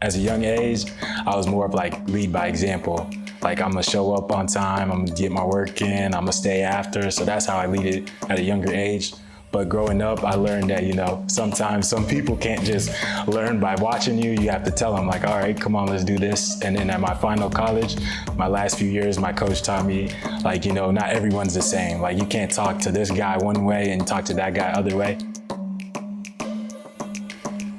as a young age, I was more of like lead by example. Like I'm gonna show up on time, I'm gonna get my work in, I'm gonna stay after. So that's how I lead it at a younger age. But growing up, I learned that, sometimes some people can't just learn by watching you. You have to tell them like, all right, come on, let's do this. And then at my final college, my last few years, my coach taught me like, not everyone's the same. Like you can't talk to this guy one way and talk to that guy other way.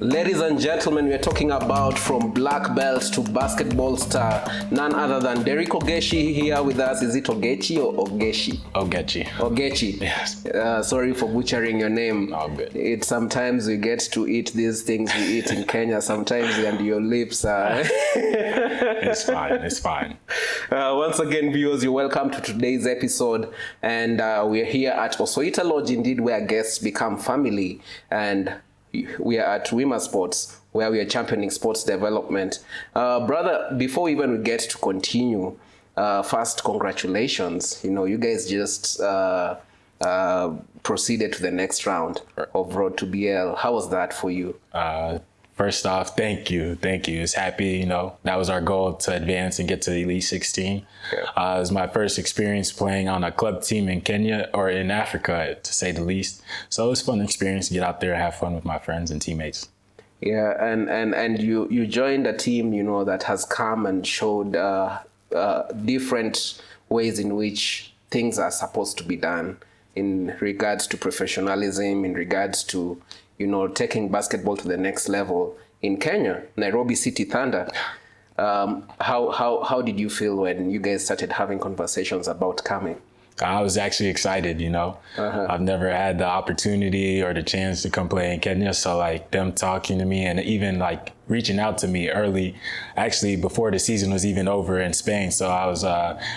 Ladies and gentlemen, we are talking about from black belt to basketball star, none other than Derrick Ogechi here with us. Is it Ogechi or Ogechi? Ogechi. Ogechi. Yes. Sorry for butchering your name. All good. It's sometimes we get to eat these things we eat in Kenya, sometimes and your lips are... It's fine, it's fine. Once again, viewers, you're welcome to today's episode. And we're here at Osoita Lodge, indeed, where guests become family. And we are at Wima Sports, where we are championing sports development. Brother, before even we get to continue, first, congratulations. You guys just proceeded to the next round of Road to BL. How was that for you? First off, thank you. It's happy, that was our goal, to advance and get to the Elite 16. Yeah. It was my first experience playing on a club team in Kenya, or in Africa, to say the least. So it was a fun experience to get out there and have fun with my friends and teammates. Yeah, and you joined a team, that has come and showed different ways in which things are supposed to be done in regards to professionalism, in regards to taking basketball to the next level in Kenya, Nairobi City Thunder. How did you feel when you guys started having conversations about coming? I was actually excited, I've never had the opportunity or the chance to come play in Kenya. So like them talking to me and even like reaching out to me early, actually before the season was even over in Spain. So I was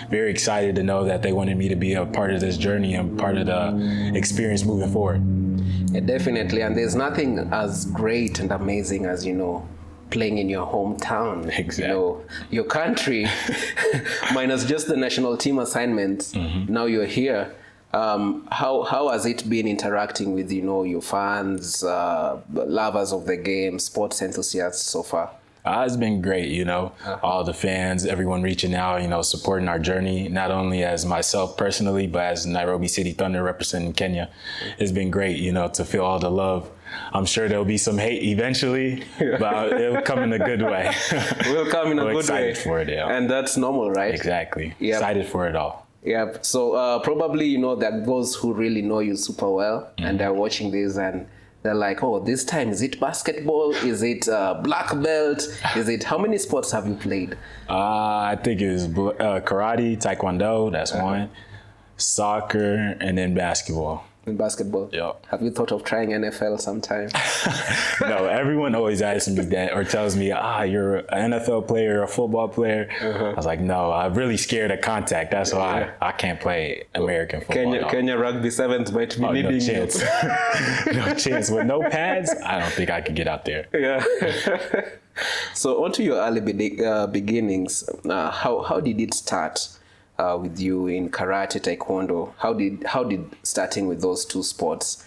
very excited to know that they wanted me to be a part of this journey and part of the experience moving forward. Yeah, definitely. And there's nothing as great and amazing as, playing in your hometown. Exactly. Your country, minus just the national team assignments. Mm-hmm. Now you're here. How has it been interacting with, your fans, lovers of the game, sports enthusiasts so far? It's been great, all the fans, everyone reaching out, supporting our journey, not only as myself personally, but as Nairobi City Thunder representing Kenya. It's been great, to feel all the love. I'm sure there'll be some hate eventually, but it'll come in a good way. We'll come in a good way. Excited for it, yeah. And that's normal, right? Exactly. Yep. Excited for it all. Yeah. So probably, that those who really know you super well, mm-hmm. and they're watching this and they're like, oh, this time, is it basketball? Is it black belt? How many sports have you played? I think it was karate, taekwondo, that's one, soccer, and then basketball. In basketball? Yeah. Have you thought of trying NFL sometime? No, everyone always asks me that or tells me, you're an NFL player or a football player. Uh-huh. I was like, no, I'm really scared of contact. That's why I can't play American football. Kenya Rugby Sevens might be leading no chance. No chance. With no pads, I don't think I could get out there. Yeah. So onto your early beginnings. How did it start? With you in karate, taekwondo, how did starting with those two sports,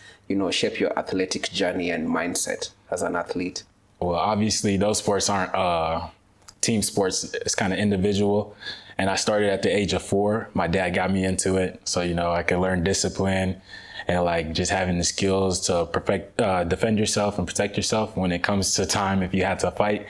shape your athletic journey and mindset as an athlete? Well, obviously those sports aren't team sports. It's kind of individual. And I started at the age of 4. My dad got me into it. So, I could learn discipline and like just having the skills to defend yourself and protect yourself when it comes to time if you had to fight.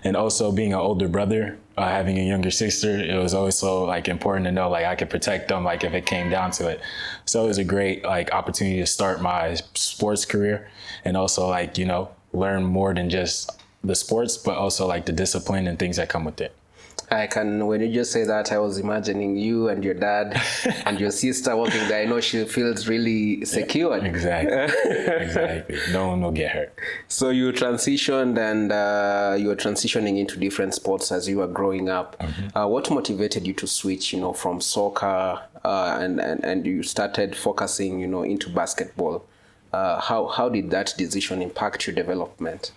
And also being an older brother, having a younger sister, it was also like important to know like I could protect them like if it came down to it. So it was a great like opportunity to start my sports career and also like, learn more than just the sports, but also like the discipline and things that come with it. When you just say that, I was imagining you and your dad and your sister walking there. I know she feels really secure. Yeah, exactly. No one will get hurt. So you transitioned and you were transitioning into different sports as you were growing up. Mm-hmm. What motivated you to switch, from soccer and you started focusing, into basketball? How did that decision impact your development?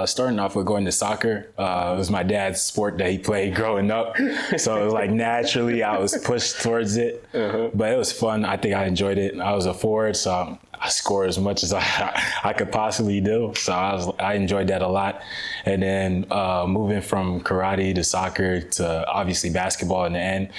Starting off with going to soccer, it was my dad's sport that he played growing up. So it was like naturally I was pushed towards it, but it was fun. I think I enjoyed it. I was a forward, so score as much as I could possibly do. So I enjoyed that a lot. And then moving from karate to soccer to obviously basketball in the end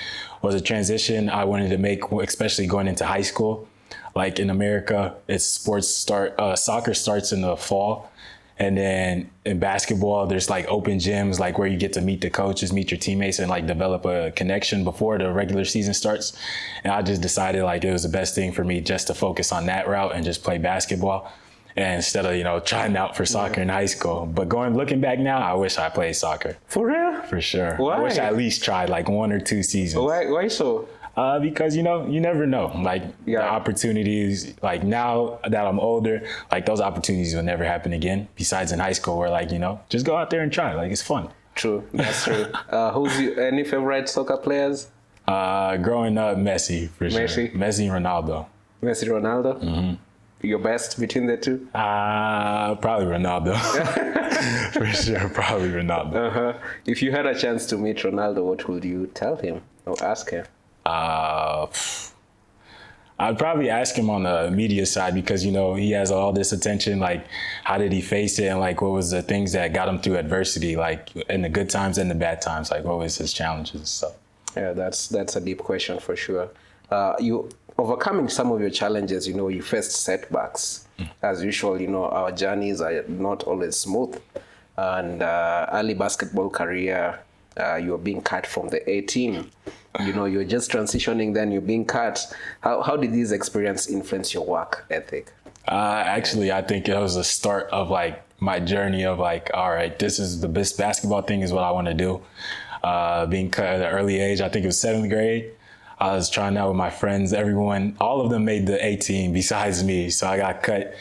was a transition I wanted to make, especially going into high school. Like in America, soccer starts in the fall. And then in basketball, there's like open gyms, like where you get to meet the coaches, meet your teammates, and like develop a connection before the regular season starts. And I just decided like it was the best thing for me just to focus on that route and just play basketball, and instead of trying out for soccer in high school. But looking back now, I wish I played soccer. For real? For sure. Why? I wish I at least tried like 1 or 2 seasons. Why so? Because you never know. Like the opportunities, like now that I'm older, like those opportunities will never happen again. Besides in high school, where like just go out there and try. Like it's fun. True, that's true. Any favorite soccer players? Growing up, Messi for sure. Messi, Ronaldo. Messi, Ronaldo. Mm-hmm. Your best between the two? Probably Ronaldo. For sure, probably Ronaldo. If you had a chance to meet Ronaldo, what would you tell him or ask him? I'd probably ask him on the media side because, he has all this attention. Like, how did he face it? And like, what was the things that got him through adversity? Like in the good times and the bad times, like what was his challenges and stuff? Yeah, that's a deep question for sure. You overcoming some of your challenges, you faced setbacks. As usual, our journeys are not always smooth. And early basketball career, you're being cut from the A team. You're just transitioning, then you're being cut. How did this experience influence your work ethic? Actually, I think it was the start of like my journey of like, all right, this is the best basketball thing is what I want to do. Being cut at an early age, I think it was 7th grade. I was trying out with my friends, all of them made the A team besides me. So I got cut.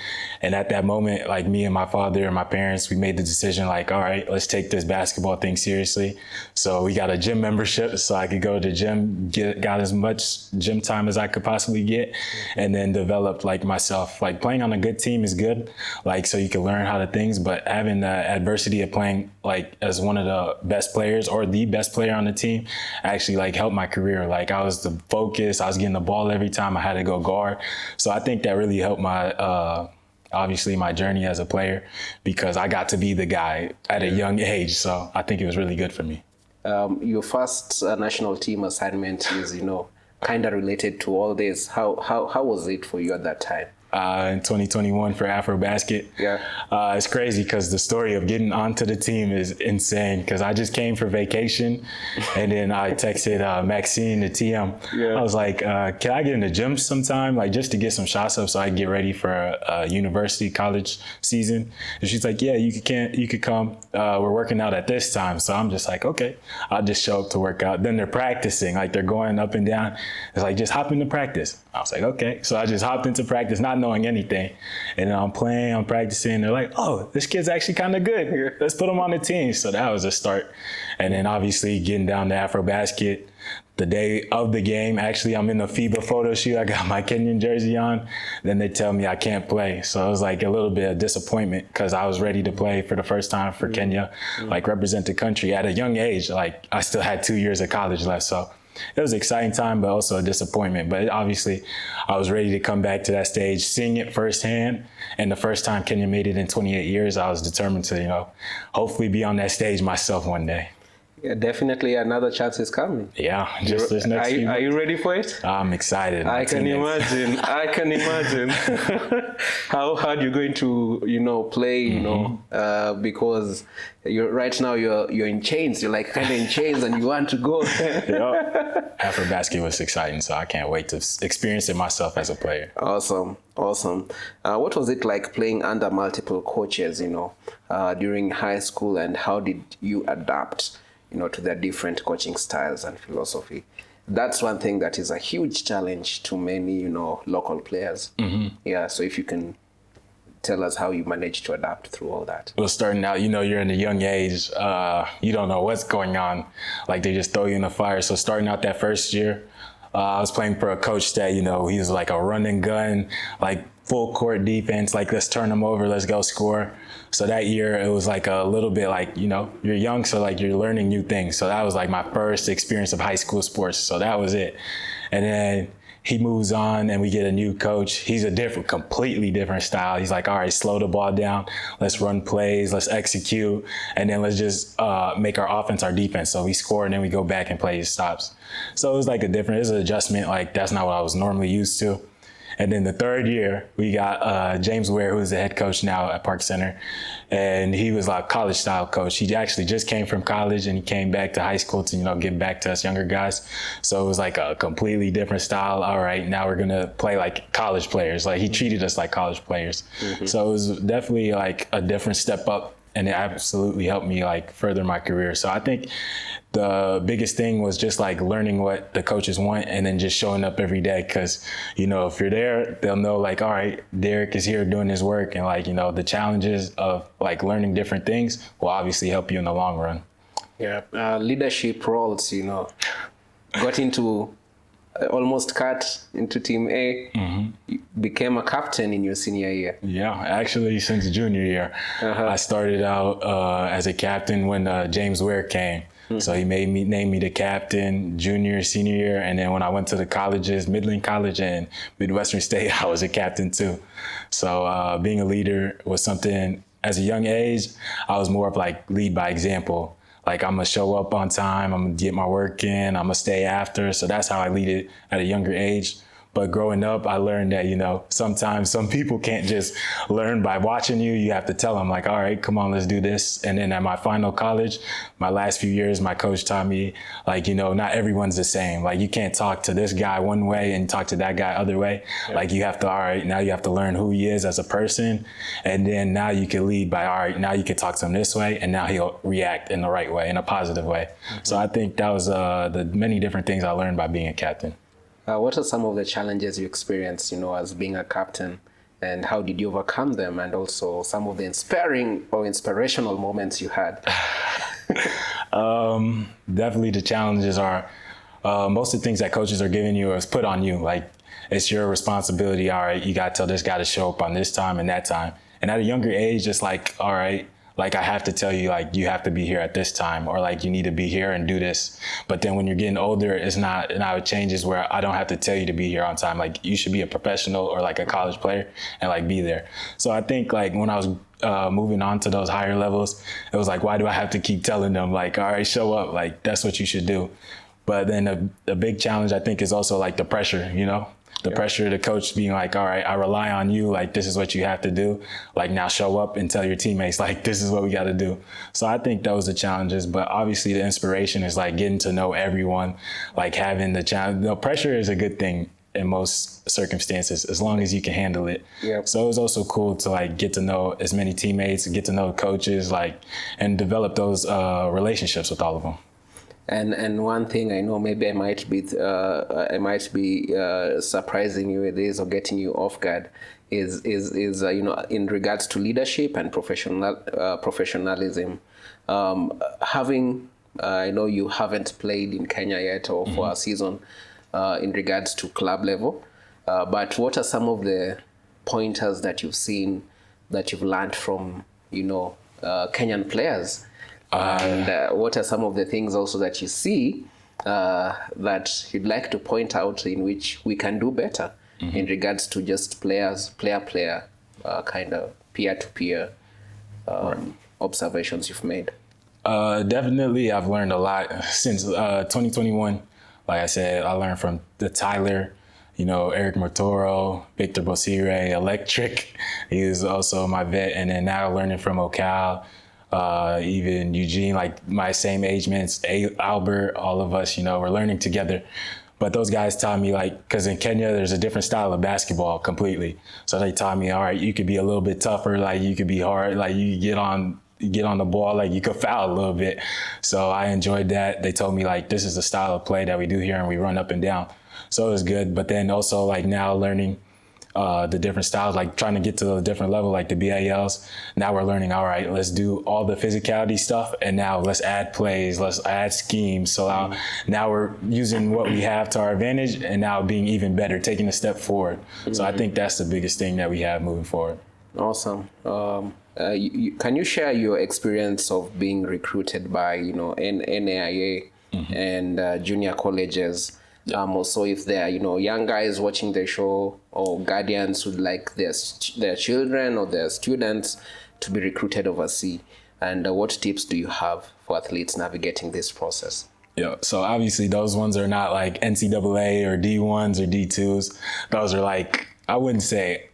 And at that moment, like me and my father and my parents, we made the decision like, all right, let's take this basketball thing seriously. So we got a gym membership so I could go to the gym, got as much gym time as I could possibly get, and then developed like myself. Like playing on a good team is good, like so you can learn how to things, but having the adversity of playing like as one of the best players or the best player on the team actually like helped my career. Like I was the focus, I was getting the ball every time I had to go guard. So I think that really helped my obviously my journey as a player because I got to be the guy at a young age. So I think it was really good for me. Your first national team assignment is, kind of related to all this. How was it for you at that time? In 2021 for AfroBasket. Yeah. It's crazy because the story of getting onto the team is insane because I just came for vacation and then I texted Maxine, the TM. Yeah. I was like, can I get in the gym sometime? Like just to get some shots up so I can get ready for a university college season. And she's like, yeah, you could come. We're working out at this time. So I'm just like, okay, I'll just show up to work out. Then they're practicing, like they're going up and down. It's like, just hop into practice. I was like, okay. So I just hopped into practice, not knowing anything. And then I'm practicing. They're like, oh, this kid's actually kind of good. Let's put him on the team. So that was a start. And then obviously getting down to AfroBasket. The day of the game, actually, I'm in the FIBA photo shoot. I got my Kenyan jersey on. Then they tell me I can't play. So it was like a little bit of disappointment because I was ready to play for the first time for Kenya, like represent the country at a young age. Like I still had 2 years of college left. So it was an exciting time, but also a disappointment. But obviously, I was ready to come back to that stage, seeing it firsthand. And the first time Kenya made it in 28 years, I was determined to, hopefully be on that stage myself one day. Yeah, definitely another chance is coming. Yeah, just this next few Are you ready for it? I'm excited. I can imagine. How hard you're going to, play, because right now you're in chains. You're like kind of in chains and you want to go. AfroBasket was exciting, so I can't wait to experience it myself as a player. Awesome. What was it like playing under multiple coaches, during high school, and how did you adapt, to their different coaching styles and philosophy? That's one thing that is a huge challenge to many, local players. Mm-hmm. Yeah, so if you can tell us how you managed to adapt through all that. Well, starting out, you're in a young age. You don't know what's going on. Like, they just throw you in the fire. So starting out that first year, I was playing for a coach that, he was like a run and gun, like full court defense, like let's turn them over, let's go score. So that year it was like a little bit like, you're young, so like you're learning new things. So that was like my first experience of high school sports. So that was it. And then he moves on and we get a new coach. He's a completely different style. He's like, all right, slow the ball down. Let's run plays. Let's execute. And then let's just make our offense our defense. So we score and then we go back and play his stops. So it was like it was an adjustment. Like that's not what I was normally used to. And then the third year, we got James Ware, who's the head coach now at Park Center. And he was like college style coach. He actually just came from college and he came back to high school to, give back to us younger guys. So it was like a completely different style. All right, now we're going to play like college players. Like he treated us like college players. Mm-hmm. So it was definitely like a different step up. And it absolutely helped me like further my career. So I think the biggest thing was just like learning what the coaches want and then just showing up every day. Cause, if you're there, they'll know like, all right, Derrick is here doing his work. And like, the challenges of like learning different things will obviously help you in the long run. Yeah. Leadership roles, got into almost cut into Team A, mm-hmm. You became a captain in your senior year. Yeah, actually since junior year. Uh-huh. I started out as a captain when James Ware came. Mm-hmm. So he named me the captain junior, senior year. And then when I went to the colleges, Midland College and Midwestern State, I was a captain too. So being a leader was something, as a young age, I was more of like lead by example. Like I'm gonna show up on time, I'm gonna get my work in, I'm gonna stay after. So that's how I lead it at a younger age. But growing up, I learned that, sometimes some people can't just learn by watching you. You have to tell them like, all right, come on, let's do this. And then at my final college, my last few years, my coach taught me like, not everyone's the same. Like you can't talk to this guy one way and talk to that guy other way. Yeah. Like you have to, all right, now you have to learn who he is as a person. And then now you can lead by, all right, now you can talk to him this way. And now he'll react in the right way, in a positive way. Mm-hmm. So I think that was the many different things I learned by being a captain. What are some of the challenges you experienced, as being a captain, and how did you overcome them? And also some of the inspiring or inspirational moments you had. Definitely the challenges are, most of the things that coaches are giving you is put on you. Like it's your responsibility. All right, you got to tell this guy to show up on this time and that time. And at a younger age, it's like, all right, like I have to tell you, like you have to be here at this time, or like you need to be here and do this. But then when you're getting older, it's not, now it changes where I don't have to tell you to be here on time. Like you should be a professional or like a college player and like be there. So I think like when I was moving on to those higher levels, it was like, why do I have to keep telling them like, all right, show up, like that's what you should do. But then the big challenge I think is also like the pressure, the pressure of the coach being like, all right, I rely on you. Like, this is what you have to do. Like, now show up and tell your teammates, like, this is what we got to do. So I think those are the challenges. But obviously the inspiration is like getting to know everyone, like having the challenge. No, pressure is a good thing in most circumstances, as long as you can handle it. Yep. So it was also cool to like get to know as many teammates, get to know coaches, like, and develop those relationships with all of them. And one thing I know, maybe I might be surprising you with this or getting you off guard, is in regards to leadership and professionalism. Having I know you haven't played in Kenya yet or for a season in regards to club level, but what are some of the pointers that you've seen that you've learned from Kenyan players? And what are some of the things also that you see that you'd like to point out in which we can do better in regards to just player kind of peer-to-peer observations you've made? Definitely, I've learned a lot since 2021. Like I said, I learned from the Tyler, Eric Mortoro, Victor Bosire, Electric. He is also my vet. And then now learning from Ocal, even Eugene, like my same age mates, Albert, all of us, we're learning together. But those guys taught me, like, because in Kenya, there's a different style of basketball completely. So they taught me, all right, you could be a little bit tougher, like you could be hard, like you get on the ball, like you could foul a little bit. So I enjoyed that. They told me, like, this is the style of play that we do here and we run up and down. So it was good. But then also, like, now learning the different styles, like trying to get to a different level, like the BALs. Now we're learning, all right, let's do all the physicality stuff. And now let's add plays, let's add schemes. So now we're using what we have to our advantage and now being even better, taking a step forward. So I think that's the biggest thing that we have moving forward. Awesome. Can you share your experience of being recruited by, NAIA and junior colleges? Also, if there are, young guys watching the show or guardians who'd like their children or their students to be recruited overseas, and what tips do you have for athletes navigating this process? Yeah, so obviously those ones are not like NCAA or D1s or D2s. Those are like, I wouldn't say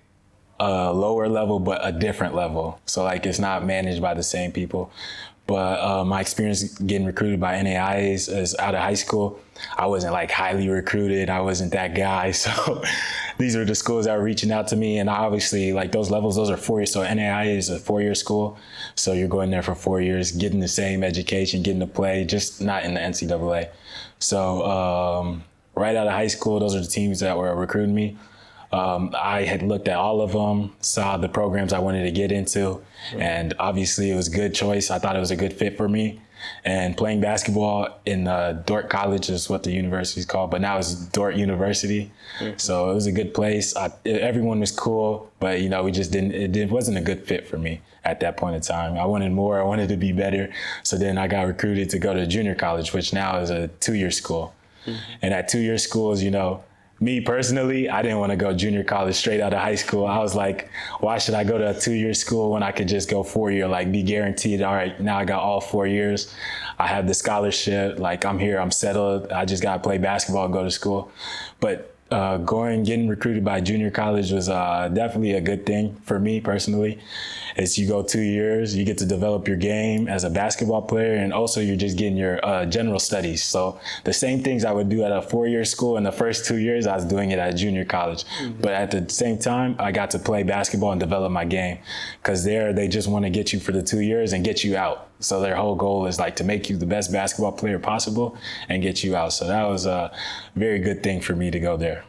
a lower level, but a different level. So like it's not managed by the same people. But my experience getting recruited by NAIAs is out of high school. I wasn't like highly recruited. I wasn't that guy. So these are the schools that were reaching out to me. And obviously like those levels, those are 4 years. So NAIA is a 4-year school. So you're going there for 4 years, getting the same education, getting to play, just not in the NCAA. So right out of high school, those are the teams that were recruiting me. I had looked at all of them, saw the programs I wanted to get into, and obviously it was a good choice. I thought it was a good fit for me. And playing basketball in Dordt College is what the university is called, but now it's Dordt University. Mm-hmm. So it was a good place. Everyone was cool, but we just it wasn't a good fit for me at that point in time. I wanted more. I wanted to be better. So then I got recruited to go to junior college, which now is a 2-year school. Mm-hmm. And at 2-year schools, me personally, I didn't want to go junior college straight out of high school. I was like, why should I go to a 2-year school when I could just go 4-year, like be guaranteed, all right, now I got all 4 years. I have the scholarship, like I'm here, I'm settled. I just got to play basketball and go to school. But getting recruited by junior college was definitely a good thing for me personally. Is you go 2 years, you get to develop your game as a basketball player, and also you're just getting your general studies. So the same things I would do at a 4-year school in the first 2 years, I was doing it at junior college. Mm-hmm. But at the same time, I got to play basketball and develop my game, because there they just want to get you for the 2 years and get you out. So their whole goal is like to make you the best basketball player possible and get you out. So that was a very good thing for me to go there.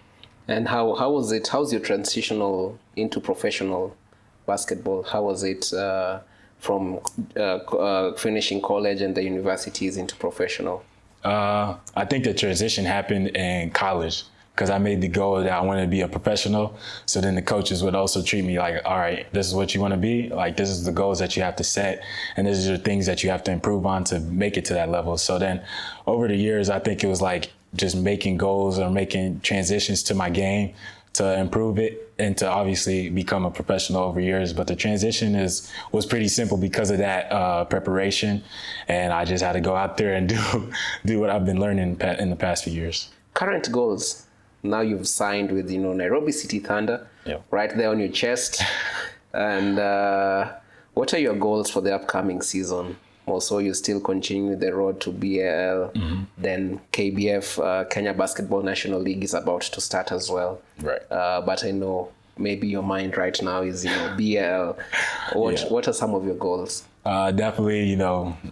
And how was it? How's your transitional into professional basketball? How was it from finishing college and the universities into professional? I think the transition happened in college, because I made the goal that I wanted to be a professional. So then the coaches would also treat me like, all right, this is what you want to be. Like, this is the goals that you have to set. And these are the things that you have to improve on to make it to that level. So then over the years, I think it was like just making goals or making transitions to my game to improve it and to obviously become a professional over years. But the transition was pretty simple because of that preparation. And I just had to go out there and do what I've been learning in the past few years. Current goals. Now you've signed with, Nairobi City Thunder, right there on your chest. And what are your goals for the upcoming season? Also, you still continue the road to BAL, mm-hmm. Then KBF, Kenya Basketball National League is about to start as well. Right. But I know maybe your mind right now is, BAL. What are some of your goals? Definitely,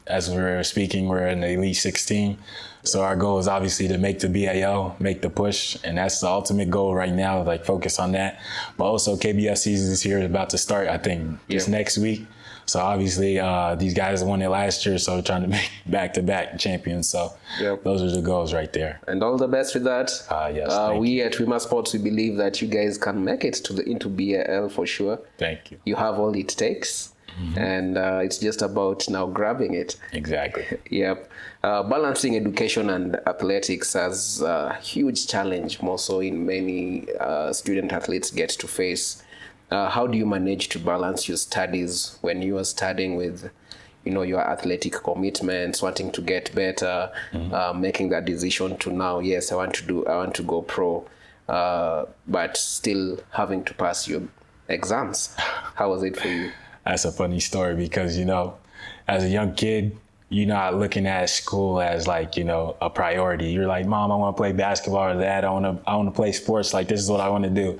as we're speaking, we're in the Elite 16. So our goal is obviously to make the BAL, make the push. And that's the ultimate goal right now, like focus on that. But also KBF season is here, is about to start, I think, this next week. So obviously these guys won it last year, so we're trying to make back-to-back champions. So those are the goals right there. And all the best with that. Yes, we at Wima Sports, we believe that you guys can make it into BAL for sure. Thank you. You have all it takes. Mm-hmm. And it's just about now grabbing it. Exactly. Yep. Balancing education and athletics is a huge challenge, more so in many student athletes get to face. How do you manage to balance your studies when you are studying with, your athletic commitments, wanting to get better, mm-hmm. Making that decision to now, yes, I want to go pro, but still having to pass your exams? How was it for you? That's a funny story because, as a young kid, you're not looking at school as like, a priority. You're like, Mom, I want to play basketball or that. I want to play sports. Like, this is what I want to do.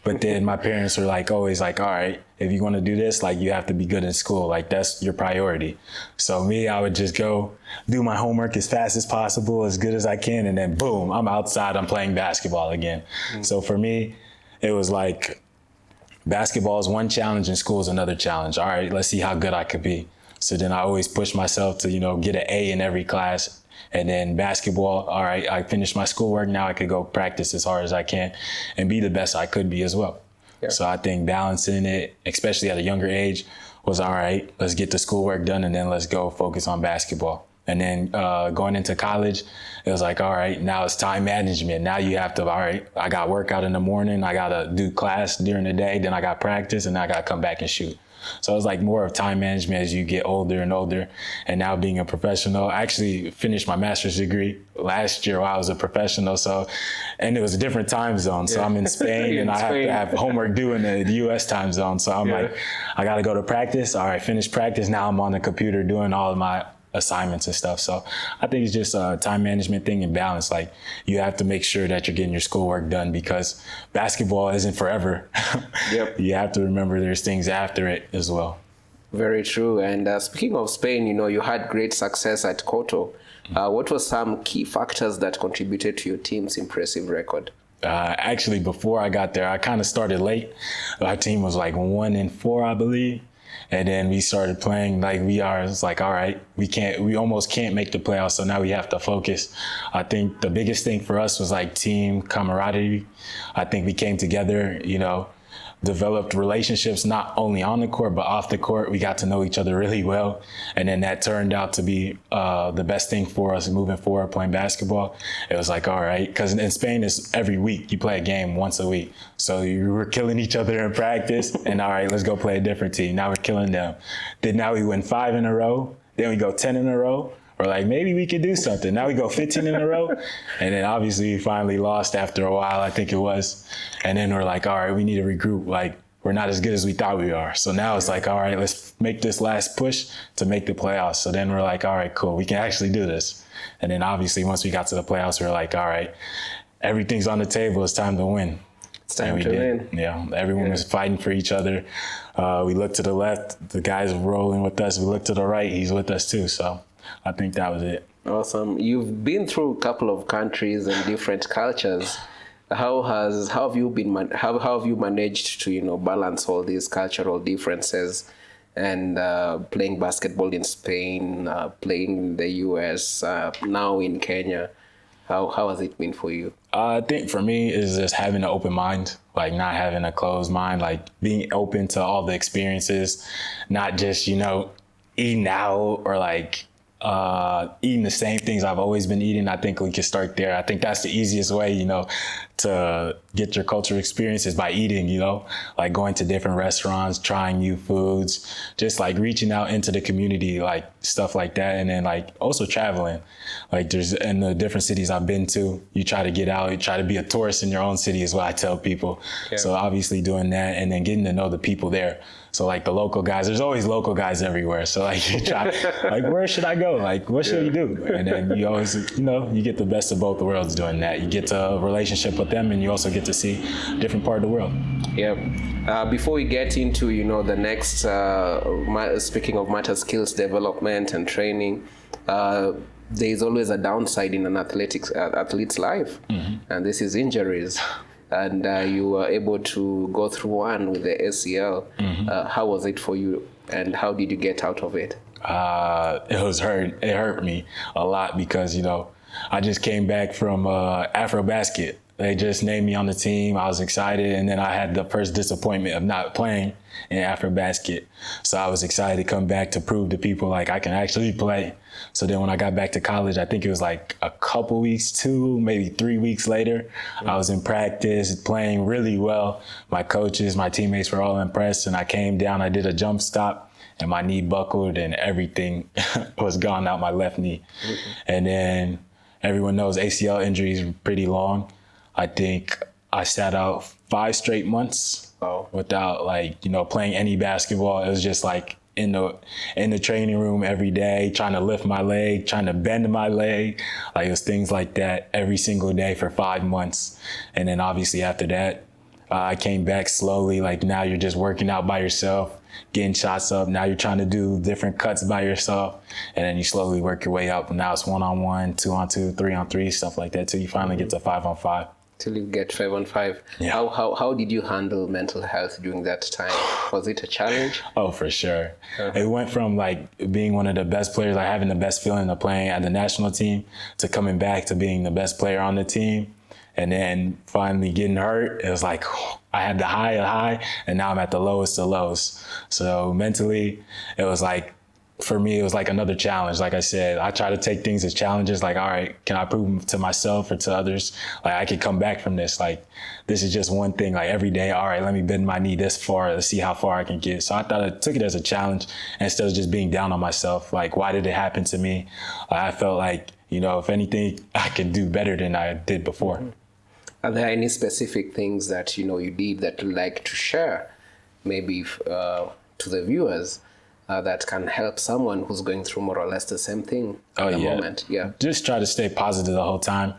But then my parents were like, always like, all right, if you want to do this, like, you have to be good in school. Like, that's your priority. So me, I would just go do my homework as fast as possible, as good as I can. And then boom, I'm outside, I'm playing basketball again. Mm-hmm. So for me, it was like, basketball is one challenge and school is another challenge. All right, let's see how good I could be. So then I always push myself to, get an A in every class. And then basketball, all right, I finished my schoolwork. Now I could go practice as hard as I can and be the best I could be as well. Yeah. So I think balancing it, especially at a younger age, was all right, let's get the schoolwork done and then let's go focus on basketball. And then going into college, it was like, all right, now it's time management. Now you have to, all right, I got workout in the morning, I got to do class during the day, then I got practice, and I got to come back and shoot. So it's like more of time management as you get older and older. And now being a professional, I actually finished my master's degree last year while I was a professional. So, and it was a different time zone. So I'm in Spain and I have to have homework due in the US time zone. So I'm like, I got to go to practice. All right, finish practice. Now I'm on the computer doing all of my assignments and stuff. So I think it's just a time management thing and balance. Like you have to make sure that you're getting your schoolwork done because basketball isn't forever. Yep. You have to remember there's things after it as well. Very true. And speaking of Spain, you had great success at Koto. What were some key factors that contributed to your team's impressive record? Actually, before I got there, I kind of started late. Our team was like 1-4, I believe. And then we started playing like it's like, all right, we almost can't make the playoffs. So now we have to focus. I think the biggest thing for us was like team camaraderie. I think we came together, developed relationships, not only on the court, but off the court. We got to know each other really well. And then that turned out to be the best thing for us moving forward, playing basketball. It was like, all right, because in Spain, it's every week. You play a game once a week. So you were killing each other in practice. And all right, let's go play a different team. Now we're killing them. Then now we win 5 in a row. Then we go 10 in a row. We're like, maybe we could do something. Now we go 15 in a row. And then obviously we finally lost after a while, I think it was. And then we're like, all right, we need to regroup. Like, we're not as good as we thought we are. So now it's like, all right, let's make this last push to make the playoffs. So then we're like, all right, cool, we can actually do this. And then obviously once we got to the playoffs, we were like, all right, everything's on the table. It's time to win. It's time to win. Yeah, everyone was fighting for each other. We looked to the left, the guys were rolling with us. We looked to the right, he's with us too. So I think that was it. Awesome. You've been through a couple of countries and different cultures. How have you managed to balance all these cultural differences and playing basketball in Spain, playing in the US, now in Kenya? How has it been for you? I think for me is just having an open mind, like not having a closed mind, like being open to all the experiences, not just eating out or like eating the same things I've always been eating. I think we can start there. I think that's the easiest way, to get your cultural experiences by eating, like going to different restaurants, trying new foods, just like reaching out into the community, like stuff like that. And then like also traveling, like there's in the different cities I've been to, you try to get out, you try to be a tourist in your own city is what I tell people. Yeah. So obviously doing that and then getting to know the people there. So like the local guys, there's always local guys everywhere. So like you try, like where should I go? Like what should we do? And then you always, you get the best of both the worlds doing that. You get a relationship with them and you also get to see a different part of the world. Yeah. Before we get into, the next, speaking of matter skills development and training, there is always a downside in an athlete's life. Mm-hmm. And this is injuries. And you were able to go through one with the ACL. Mm-hmm. How was it for you, and how did you get out of it? It was hurt. It hurt me a lot because I just came back from Afrobasket. They just named me on the team. I was excited, and then I had the first disappointment of not playing in Afrobasket. So I was excited to come back to prove to people like I can actually play. So then when I got back to college, I think it was like a couple weeks, 2, maybe 3 weeks later, I was in practice playing really well. My coaches, my teammates were all impressed, and I came down, I did a jump stop, and my knee buckled and everything was gone out my left knee. Mm-hmm. And then everyone knows ACL injuries are pretty long. I think I sat out 5 straight months without playing any basketball. It was just like in the training room every day, trying to lift my leg, trying to bend my leg. Like it was things like that every single day for 5 months. And then obviously after that, I came back slowly. Like now you're just working out by yourself, getting shots up. Now you're trying to do different cuts by yourself. And then you slowly work your way up. And now it's 1-on-1, 2-on-2, 3-on-3, stuff like that till you finally get to 5-on-5. Till you get 5-on-5. Yeah. How did you handle mental health during that time? Was it a challenge? Oh, for sure. It went from like being one of the best players, like having the best feeling of playing at the national team, to coming back to being the best player on the team. And then finally getting hurt, it was like I had the high, and now I'm at the lowest of lows. So mentally, it was like for me, it was like another challenge. Like I said, I try to take things as challenges. Like, all right, can I prove to myself or to others, like I can come back from this? Like, this is just one thing. Like every day, all right, let me bend my knee this far. Let's see how far I can get. So I thought I took it as a challenge instead of just being down on myself. Like, why did it happen to me? I felt like, if anything, I could do better than I did before. Are there any specific things that, you did that you'd like to share, maybe to the viewers? That can help someone who's going through more or less the same thing at the moment. Yeah. Just try to stay positive the whole time.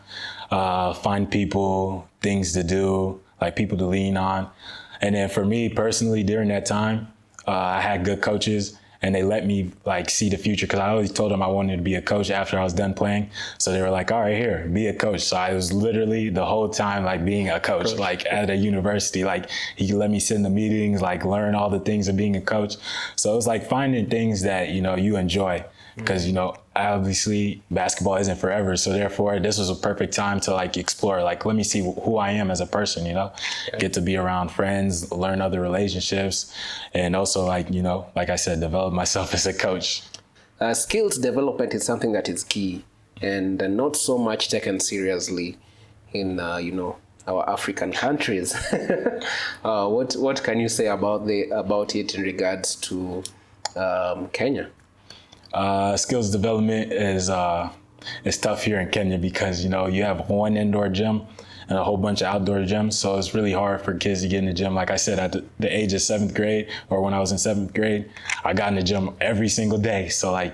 Find people, things to do, like people to lean on. And then for me personally, during that time, I had good coaches and they let me like see the future, because I always told them I wanted to be a coach after I was done playing. So they were like, all right, here, be a coach. So I was literally the whole time like being a coach. Like at a university. Like he let me sit in the meetings, like learn all the things of being a coach. So it was like finding things that, you enjoy. Because, obviously basketball isn't forever. So therefore, this was a perfect time to like explore, like, let me see who I am as a person, get to be around friends, learn other relationships. And also like, like I said, develop myself as a coach. Skills development is something that is key and not so much taken seriously in, our African countries. What can you say about it in regards to Kenya? Skills development is tough here in Kenya because, you have one indoor gym and a whole bunch of outdoor gyms. So it's really hard for kids to get in the gym. Like I said, at the age of 7th grade, or when I was in 7th grade, I got in the gym every single day. So like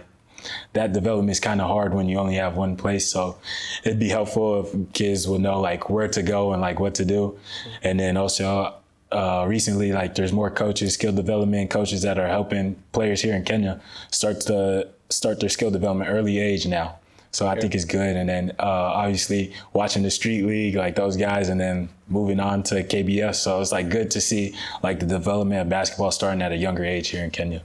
that development is kind of hard when you only have one place. So it'd be helpful if kids would know like where to go and like what to do. And then also, recently, like there's more coaches, skill development coaches that are helping players here in Kenya start their skill development early age now. So I think it's good. And then obviously watching the street league, like those guys, and then moving on to KBF. So it's like good to see like the development of basketball starting at a younger age here in Kenya.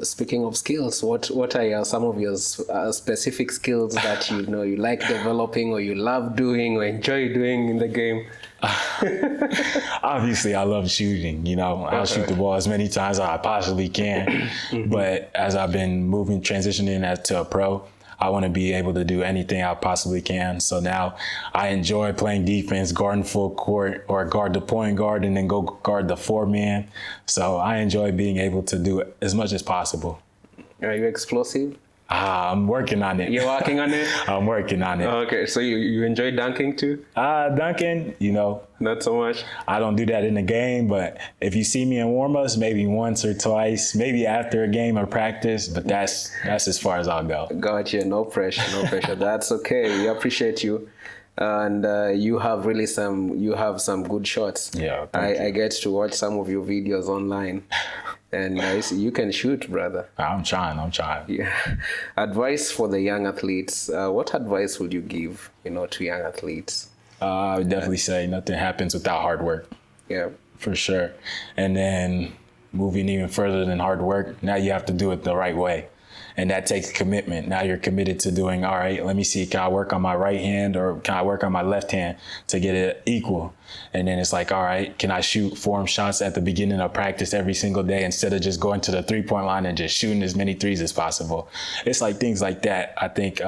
Speaking of skills, what are some of your specific skills that you like developing, or you love doing, or enjoy doing in the game? Obviously, I love shooting. I'll shoot the ball as many times as I possibly can. But as I've been transitioning to a pro, I want to be able to do anything I possibly can. So now I enjoy playing defense, guarding full court, or guard the point guard and then go guard the 4-man. So I enjoy being able to do as much as possible. Are you explosive? I'm working on it. You're working on it? I'm working on it. Okay, so you enjoy dunking too? Dunking, Not so much? I don't do that in the game, but if you see me in warm-ups, maybe once or twice, maybe after a game or practice, but that's as far as I'll go. Gotcha, no pressure. That's okay, we appreciate you. And you have some good shots. Yeah, I get to watch some of your videos online. And you can shoot, brother. I'm trying. Yeah. Advice for the young athletes. What advice would you give, to young athletes? I would definitely say nothing happens without hard work. Yeah. For sure. And then moving even further than hard work, now you have to do it the right way. And that takes commitment. Now you're committed to doing, all right, let me see, can I work on my right hand or can I work on my left hand to get it equal? And then it's like, all right, can I shoot form shots at the beginning of practice every single day instead of just going to the 3-point line and just shooting as many threes as possible? It's like things like that. I think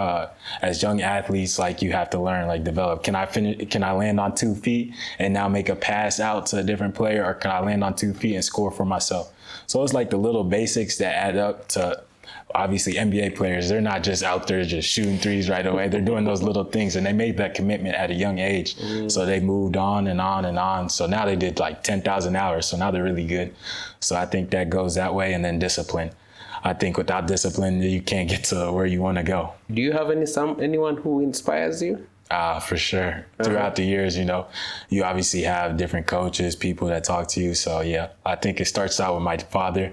as young athletes, like you have to learn, like develop. Can I land on 2 feet and now make a pass out to a different player, or can I land on 2 feet and score for myself? So it's like the little basics that add up to. Obviously, NBA players, they're not just out there just shooting threes right away. They're doing those little things, and they made that commitment at a young age. So they moved on and on and on. So now they did like 10,000 hours. So now they're really good. So I think that goes that way. And then discipline. I think without discipline, you can't get to where you want to go. Do you have anyone who inspires you? For sure. Throughout the years, you obviously have different coaches, people that talk to you. So yeah, I think it starts out with my father,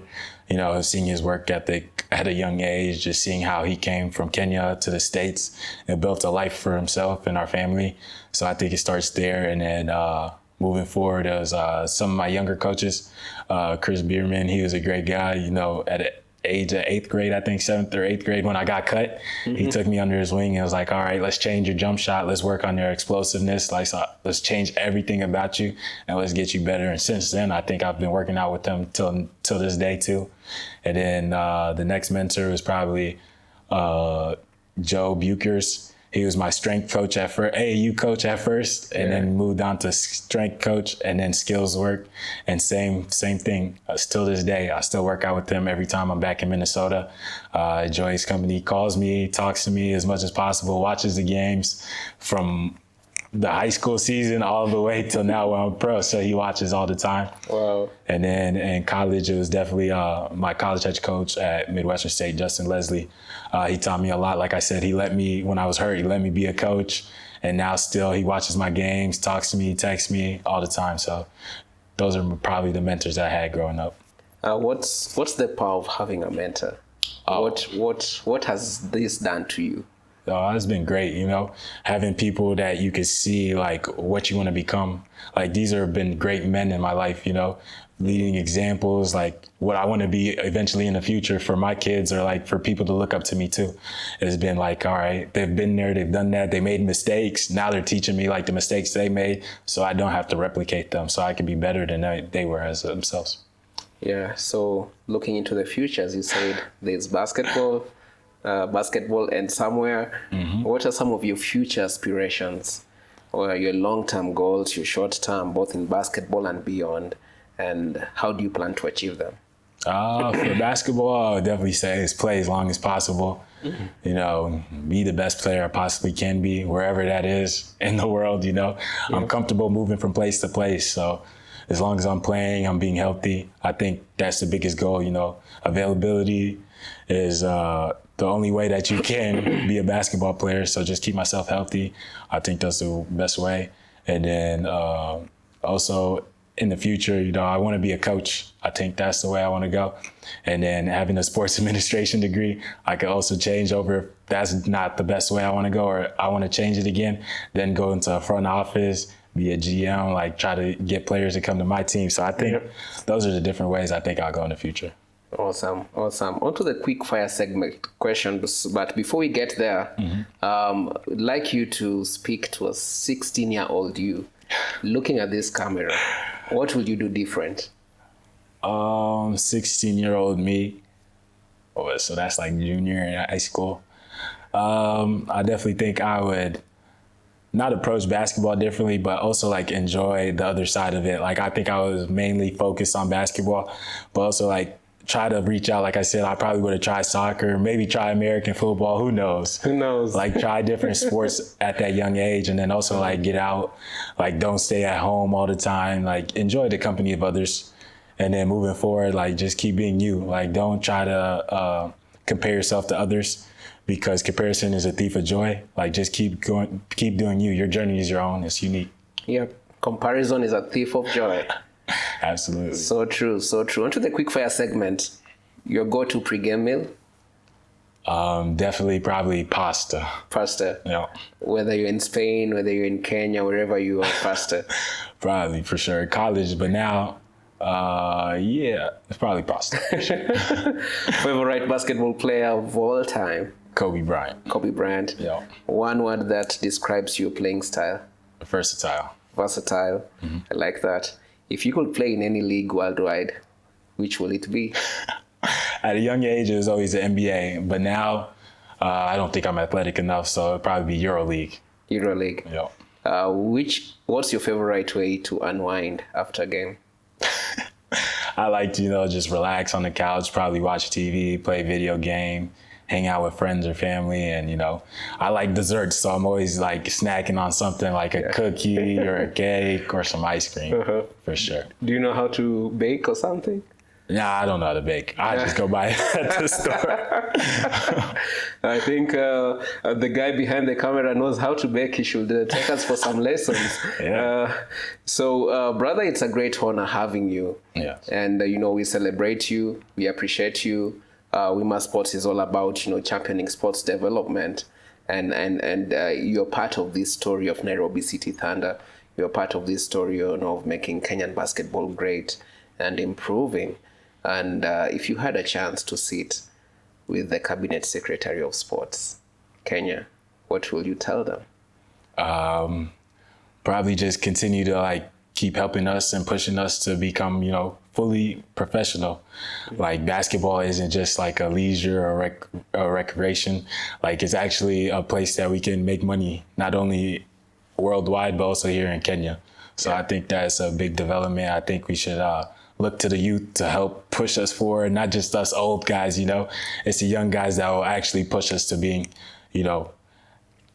seeing his work ethic at a young age, just seeing how he came from Kenya to the States and built a life for himself and our family. So I think it starts there. And then moving forward, there was some of my younger coaches, Chris Bierman, he was a great guy, age of 8th grade, I think 7th or 8th grade when I got cut. He took me under his wing and was like, all right, let's change your jump shot. Let's work on your explosiveness. Like, so let's change everything about you and let's get you better. And since then, I think I've been working out with him till this day too. And then the next mentor was probably Joe Bukers. He was my strength coach at first, AAU coach at first, and then moved on to strength coach and then skills work. And same thing. Still this day, I still work out with him every time I'm back in Minnesota. Enjoy his company. He calls me, talks to me as much as possible, watches the games from the high school season all the way till now when I'm pro. So he watches all the time. Wow. And then in college, it was definitely my college head coach at Midwestern State, Justin Leslie. He taught me a lot. Like I said, he let me, when I was hurt, he let me be a coach. And now still he watches my games, talks to me, texts me all the time. So those are probably the mentors I had growing up. What's the power of having a mentor? What has this done to you? It's been great, having people that you could see like what you want to become. Like these have been great men in my life, leading examples, like what I want to be eventually in the future for my kids or like for people to look up to me too. It's been like, all right, they've been there, they've done that, they made mistakes. Now they're teaching me like the mistakes they made so I don't have to replicate them, so I can be better than they were as themselves. Yeah, so looking into the future, as you said, there's basketball and somewhere. What are some of your future aspirations or your long-term goals, your short-term, both in basketball and beyond, and how do you plan to achieve them? For basketball, I would definitely say is play as long as possible. Be the best player I possibly can be, wherever that is in the world, I'm comfortable moving from place to place. So as long as I'm playing, I'm being healthy. I think that's the biggest goal, availability is the only way that you can be a basketball player. So just keep myself healthy. I think that's the best way. And then also in the future, I want to be a coach. I think that's the way I want to go. And then having a sports administration degree, I could also change over if that's not the best way I want to go or I want to change it again, then go into a front office, be a GM, like try to get players to come to my team. So I think those are the different ways I think I'll go in the future. Awesome. On to the quick fire segment questions. But before we get there, I'd like you to speak to a 16-year-old you. Looking at this camera, what will you do different? 16-year-old me. Oh, so that's like junior in high school. I definitely think I would not approach basketball differently, but also like enjoy the other side of it. Like I think I was mainly focused on basketball, but also like try to reach out. Like I said, I probably would have tried soccer, maybe try American football. Who knows? Like try different sports at that young age. And then also like get out, like don't stay at home all the time, like enjoy the company of others. And then moving forward, like just keep being you. Like don't try to compare yourself to others because comparison is a thief of joy. Like just keep doing you. Your journey is your own. It's unique. Yep. Comparison is a thief of joy. Absolutely. So true. On to the quickfire segment. Your go-to pregame meal? Definitely probably pasta. Pasta. Yeah. Whether you're in Spain, whether you're in Kenya, wherever you are, pasta. Probably for sure. College, but now, it's probably pasta. For sure. Favorite basketball player of all time? Kobe Bryant. Yeah. One word that describes your playing style? Versatile. I like that. If you could play in any league worldwide, which will it be? At a young age, it was always the NBA, but now I don't think I'm athletic enough, so it'd probably be EuroLeague. Yeah. What's your favorite way to unwind after a game? I like to, just relax on the couch, probably watch TV, play video game, hang out with friends or family. And, I like desserts. So I'm always like snacking on something like a cookie or a cake or some ice cream for sure. Do you know how to bake or something? Nah, I don't know how to bake. I just go buy it at the store. I think the guy behind the camera knows how to bake. He should take us for some lessons. Yeah. So, brother, it's a great honor having you. Yes. And, we celebrate you. We appreciate you. Wima Sports is all about, championing sports development. And you're part of this story of Nairobi City Thunder. You're part of this story of making Kenyan basketball great and improving. And if you had a chance to sit with the Cabinet Secretary of Sports, Kenya, what will you tell them? Probably just continue to like keep helping us and pushing us to become, fully professional. Like basketball isn't just like a leisure or recreation. Like it's actually a place that we can make money, not only worldwide, but also here in Kenya. So I think that's a big development. I think we should look to the youth to help push us forward, not just us old guys, It's the young guys that will actually push us to being,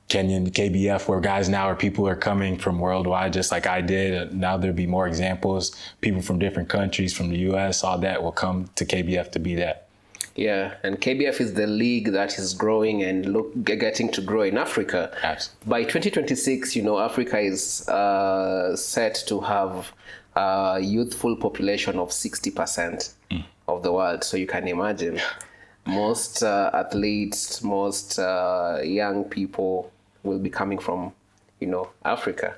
Kenyan KBF, where guys now people are coming from worldwide, just like I did. Now there'll be more examples. People from different countries, from the US, all that will come to KBF to be that. Yeah, and KBF is the league that is growing and getting to grow in Africa. Absolutely. By 2026, Africa is set to have a youthful population of 60% of the world. So you can imagine most athletes, most young people will be coming from, Africa.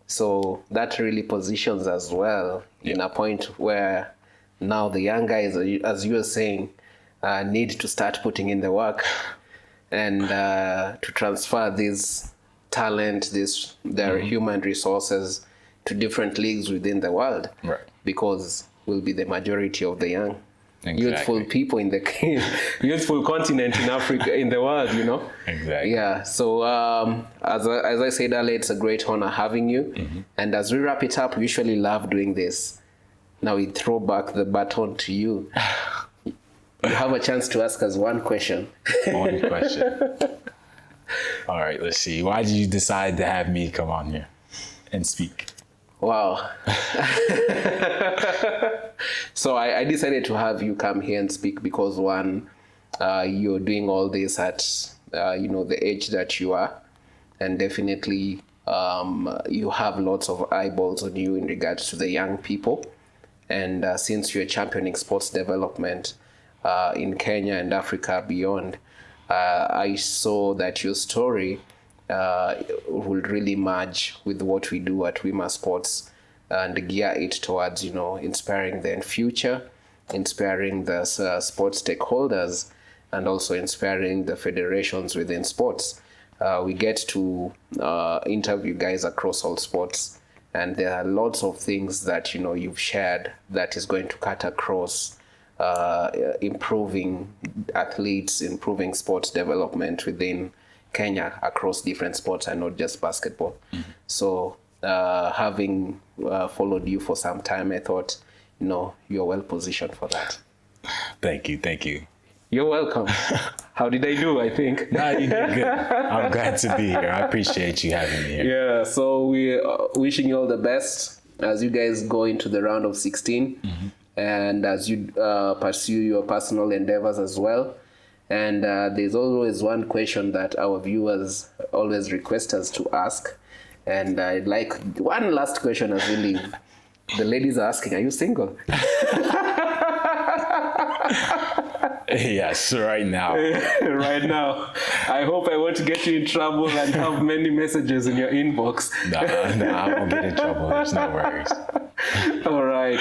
So that really positions us well in a point where now the young guys, as you were saying, need to start putting in the work and to transfer this talent, their human resources to different leagues within the world. Right. Because we'll be the majority of the young. Exactly. Youthful people in the youthful continent in Africa, in the world, Exactly. Yeah. So as I said earlier, it's a great honor having you. And as we wrap it up, we usually love doing this. Now we throw back the baton to you. You have a chance to ask us one question. One question. All right, let's see. Why did you decide to have me come on here and speak? Wow. So I decided to have you come here and speak because one, you're doing all this at, the age that you are. And definitely you have lots of eyeballs on you in regards to the young people. And since you're championing sports development in Kenya and Africa beyond, I saw that your story will really merge with what we do at Wima Sports and gear it towards, inspiring the future, inspiring the sports stakeholders, and also inspiring the federations within sports. We get to interview guys across all sports, and there are lots of things that, you've shared that is going to cut across improving athletes, improving sports development within Kenya across different sports and not just basketball. So having followed you for some time, I thought, you're well positioned for that. Thank you. You're welcome. How did I do, I think? No, you did good. I'm glad to be here. I appreciate you having me here. Yeah, so we're wishing you all the best as you guys go into the round of 16 and as you pursue your personal endeavors as well. And there's always one question that our viewers always request us to ask. And I'd like one last question as we leave. The ladies are asking, are you single? Yes, right now. Right now. I hope I won't get you in trouble and have many messages in your inbox. No, I won't get in trouble. There's no worries. All right.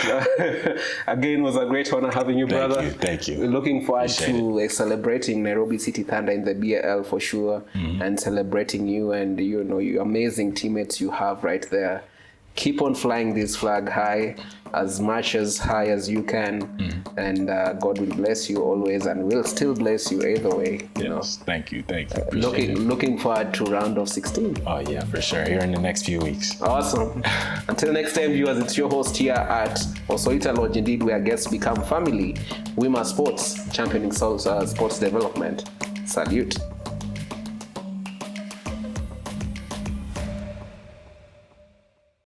Again, it was a great honor having you, brother. Thank you. We're looking forward to celebrating Nairobi City Thunder in the BAL for sure, and celebrating you and your amazing teammates you have right there. Keep on flying this flag high, as much as high as you can, and God will bless you always, and will still bless you either way. Yes, thank you. Looking forward to round of 16. Oh yeah, for sure. Here in the next few weeks. Awesome. Until next time, viewers, it's your host here at Osoita Lodge, indeed, where guests become family. Wima Sports, championing sports development. Salute.